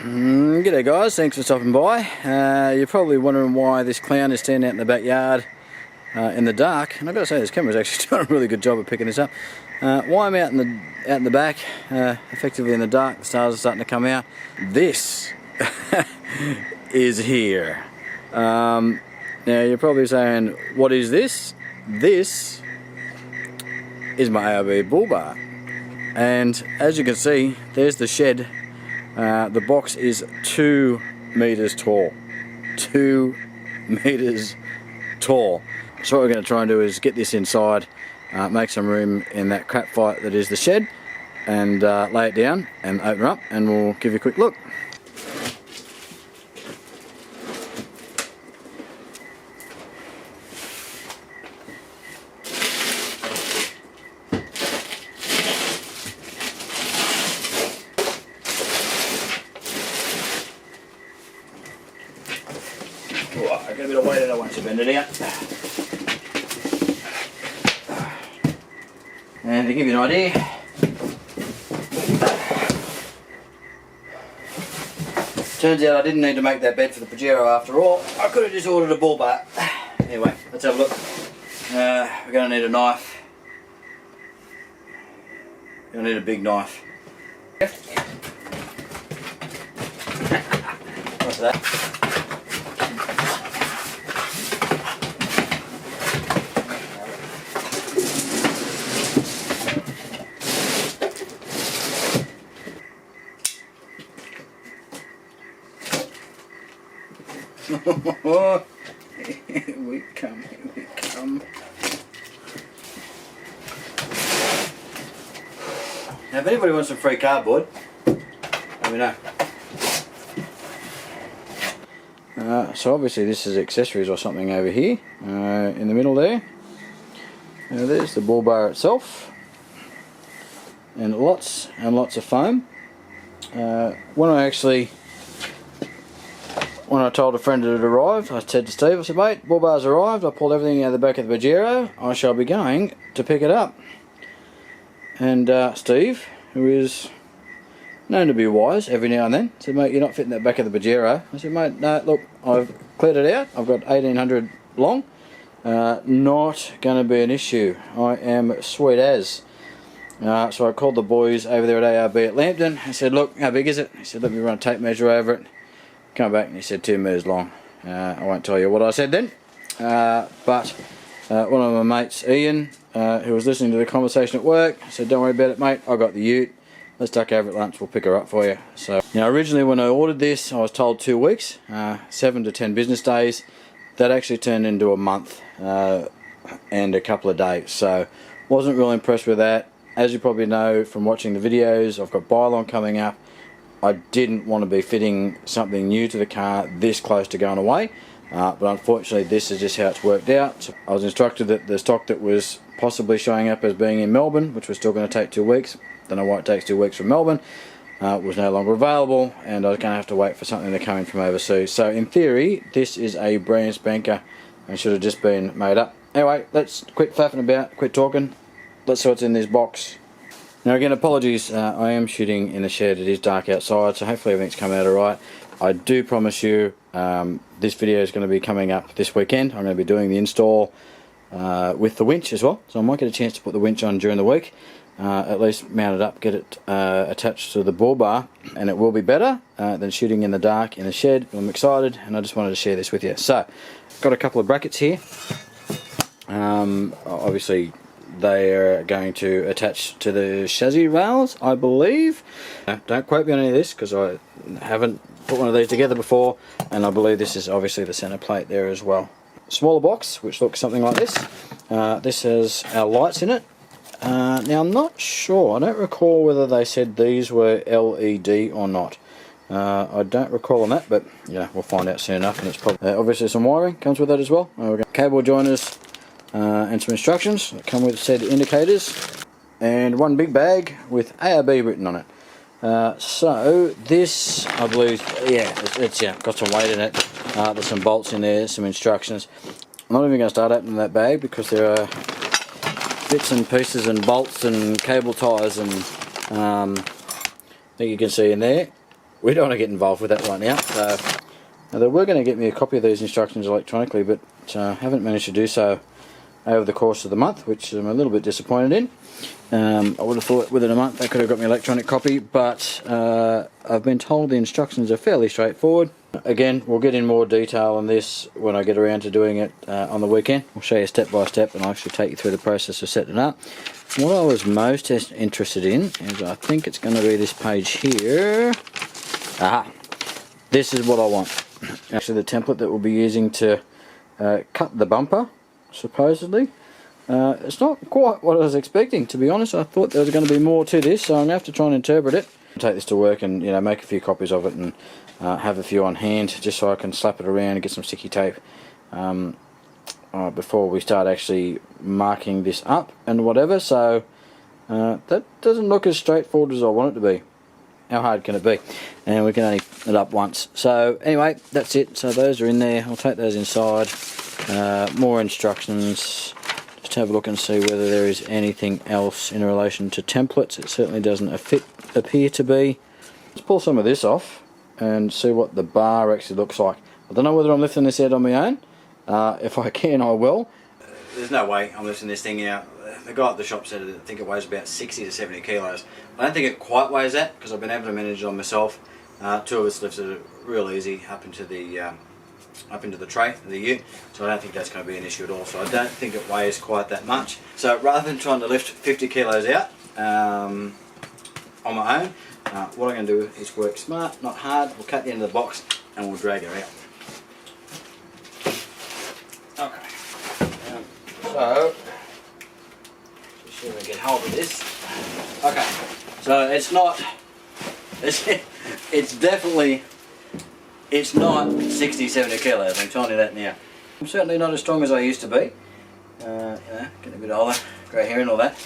G'day guys, thanks for stopping by. You're probably wondering why this clown is standing out in the backyard in the dark, and I've got to say this camera's actually doing a really good job of picking this up. Why I'm out in the back, effectively in the dark, the stars are starting to come out. This is here. Now you're probably saying, what is this? This is my ARB bull bar, and as you can see, there's the shed. The box is 2 meters tall. 2 meters tall. So what we're going to try and do is get this inside, make some room in that crap fight that is the shed, and lay it down and open her up, and we'll give you a quick look. I've got a bit of weight that I want to bend it out. And to give you an idea, turns out I didn't need to make that bed for the Pajero after all. I could have just ordered a bull bar. Anyway, let's have a look. We're going to need a knife. We're going to need a big knife. What's that? Here we come, here we come. Now if anybody wants some free cardboard, let me know. So obviously this is accessories or something over here, in the middle there. Now there's the bull bar itself, and lots of foam. When I told a friend that it arrived, I said to Steve, I said, mate, bull bar's arrived, I pulled everything out of the back of the Pajero, I shall be going to pick it up. And Steve, who is known to be wise every now and then, said, mate, you're not fitting that back of the Pajero. I said, mate, no, look, I've cleared it out, I've got 1800 long, not going to be an issue, I am sweet as. So I called the boys over there at ARB at Lambton, I said, look, how big is it? He said, let me run a tape measure over it. Come back and he said 2 meters long. I won't tell you what I said then, but one of my mates, Ian, who was listening to the conversation at work, said, don't worry about it, mate, I got the ute, let's duck over at lunch, we'll pick her up for you. So now originally when I ordered this I was told 2 weeks, 7 to 10 business days. That actually turned into a month and a couple of days, so wasn't really impressed with that. As you probably know from watching the videos, I've got Bylon coming up. I didn't want to be fitting something new to the car this close to going away, but unfortunately this is just how it's worked out. So I was instructed that the stock that was possibly showing up as being in Melbourne, which was still going to take 2 weeks, don't know why it takes 2 weeks from Melbourne, was no longer available, and I was going to have to wait for something to come in from overseas. So in theory this is a brand spanker and should have just been made up. Anyway, let's quit faffing about, quit talking, let's see what's in this box. Now again, apologies, I am shooting in the shed, it is dark outside, so hopefully everything's come out alright. I do promise you this video is going to be coming up this weekend. I'm going to be doing the install with the winch as well, so I might get a chance to put the winch on during the week, at least mount it up, get it attached to the bull bar, and it will be better than shooting in the dark in the shed. I'm excited and I just wanted to share this with you. So, got a couple of brackets here. Obviously they are going to attach to the chassis rails, I believe. Don't quote me on any of this because I haven't put one of these together before, and I believe this is obviously the center plate there as well. Smaller box which looks something like this. This has our lights in it. Now I'm not sure, I don't recall whether they said these were LED or not. I don't recall on that, but yeah, we'll find out soon enough. And it's probably obviously some wiring comes with that as well. We've got cable joiners and some instructions that come with said indicators, and one big bag with ARB written on it. So this, I believe, yeah, it's got some weight in it. There's some bolts in there, some instructions. I'm not even going to start opening that bag because there are bits and pieces and bolts and cable ties and that you can see in there. we don't want to get involved with that right now. So now they were going to get me a copy of these instructions electronically, but haven't managed to do so over the course of the month, which I'm a little bit disappointed in. I would have thought within a month they could have got me an electronic copy, but I've been told the instructions are fairly straightforward. Again, we'll get in more detail on this when I get around to doing it on the weekend. I'll show you step by step and I'll actually take you through the process of setting it up. What I was most interested in is, I think it's going to be this page here. Aha! This is what I want. Actually, the template that we'll be using to cut the bumper, supposedly. It's not quite what I was expecting, to be honest. I thought there was going to be more to this, so I'm going to have to try and interpret it. Take this to work and make a few copies of it and have a few on hand, just so I can slap it around and get some sticky tape before we start actually marking this up and whatever. So that doesn't look as straightforward as I want it to be. How hard can it be? And we can only put it up once. So anyway, that's it. So those are in there. I'll take those inside. More instructions. Just have a look and see whether there is anything else in relation to templates. It certainly doesn't appear to be. Let's pull some of this off and see what the bar actually looks like. I don't know whether I'm lifting this out on my own. If I can, I will. There's no way I'm lifting this thing out. The guy at the shop said I think it weighs about 60 to 70 kilos. I don't think it quite weighs that, because I've been able to manage it on myself. Two of us lifted it real easy up into the tray, the ute, so I don't think that's going to be an issue at all. So I don't think it weighs quite that much. So rather than trying to lift 50 kilos out on my own, what I'm going to do is work smart, not hard. We'll cut the end of the box and we'll drag her out. Okay. So just see if I get hold of this. Okay. So it's not. It's definitely. It's not 60, 70 kilos, I'm telling you that now. I'm certainly not as strong as I used to be. Getting a bit older, grey hair and all that.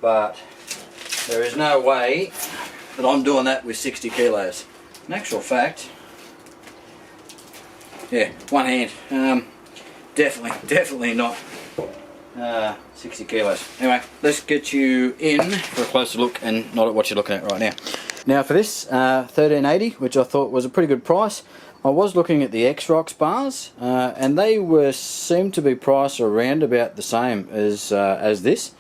But there is no way that I'm doing that with 60 kilos. In actual fact, yeah, one hand. Definitely not 60 kilos. Anyway, let's get you in for a closer look and not at what you're looking at right now. Now for this, $13.80, which I thought was a pretty good price. I was looking at the X-Rocks bars, and they seemed to be priced around about the same as this.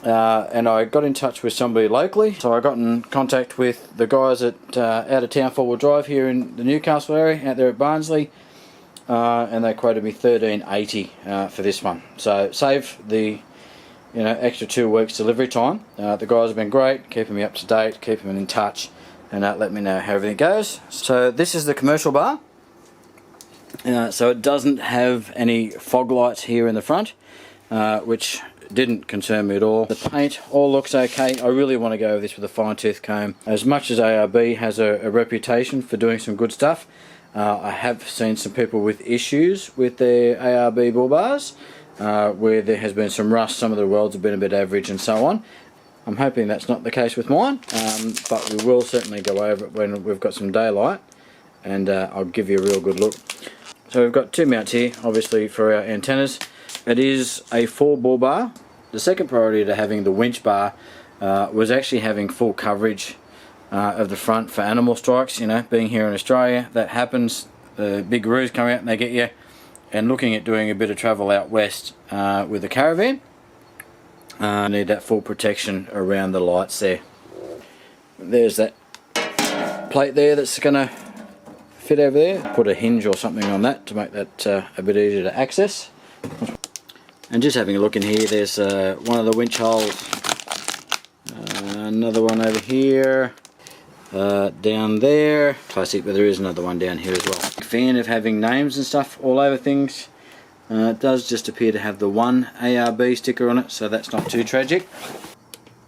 And I got in touch with somebody locally, so I got in contact with the guys at Out of Town 4-wheel drive here in the Newcastle area, out there at Barnsley, and they quoted me $13.80 for this one. So save the extra 2 weeks delivery time. The guys have been great, keeping me up to date, keeping me in touch, and let me know how everything goes. So this is the commercial bar. So it doesn't have any fog lights here in the front, which didn't concern me at all. The paint all looks okay. I really want to go over this with a fine-tooth comb. As much as ARB has a reputation for doing some good stuff, I have seen some people with issues with their ARB bull bars, where there has been some rust, some of the welds have been a bit average and so on. I'm hoping that's not the case with mine, but we will certainly go over it when we've got some daylight, and I'll give you a real good look. So we've got 2 mounts here, obviously for our antennas. It is a 4 bull bar. The second priority to having the winch bar was actually having full coverage of the front for animal strikes. Being here in Australia, that happens. The big roos come out and they get you. And looking at doing a bit of travel out west with the caravan, I need that full protection around the lights there. There's that plate there that's going to fit over there. Put a hinge or something on that to make that a bit easier to access. And just having a look in here, there's one of the winch holes, another one over here, down there, classic, but there is another one down here as well. Fan of having names and stuff all over things. It does just appear to have the one ARB sticker on it, so that's not too tragic.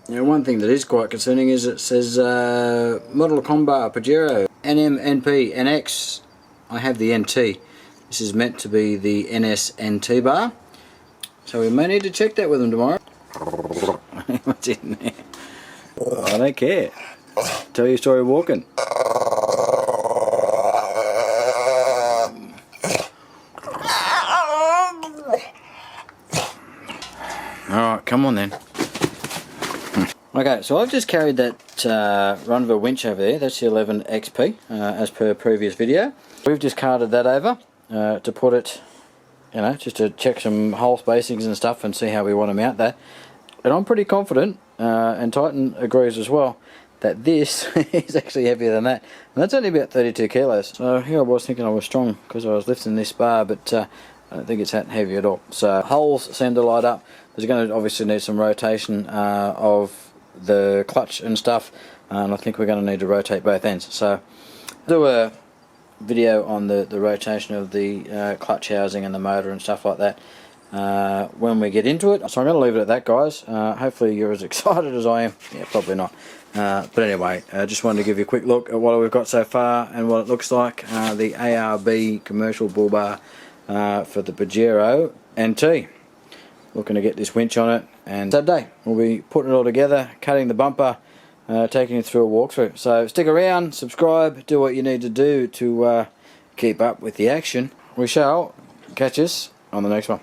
Now one thing that is quite concerning is it says model combar Pajero NT NX. I have the NT. This is meant to be the NT bar, so we may need to check that with them tomorrow. What's in there? I don't care. Tell your story walking. Alright, come on then. Okay, so I've just carried that run of a winch over there. That's the 11XP, as per previous video. We've discarded that over to put it, you know, just to check some hole spacings and stuff and see how we want to mount that. And I'm pretty confident, and Titan agrees as well, that this is actually heavier than that. And that's only about 32 kilos. So here I was thinking I was strong because I was lifting this bar, but I don't think it's that heavy at all. So holes seem to light up. There's going to obviously need some rotation of the clutch and stuff, and I think we're going to need to rotate both ends. So do a video on the rotation of the clutch housing and the motor and stuff like that when we get into it. So I'm going to leave it at that, guys. Hopefully you're as excited as I am. Yeah, probably not. But anyway, I just wanted to give you a quick look at what we've got so far and what it looks like. The ARB commercial bull bar for the Pajero NT. Looking to get this winch on it, and Saturday we'll be putting it all together, cutting the bumper, taking it through a walkthrough. So stick around, subscribe, do what you need to do to keep up with the action. We shall catch us on the next one.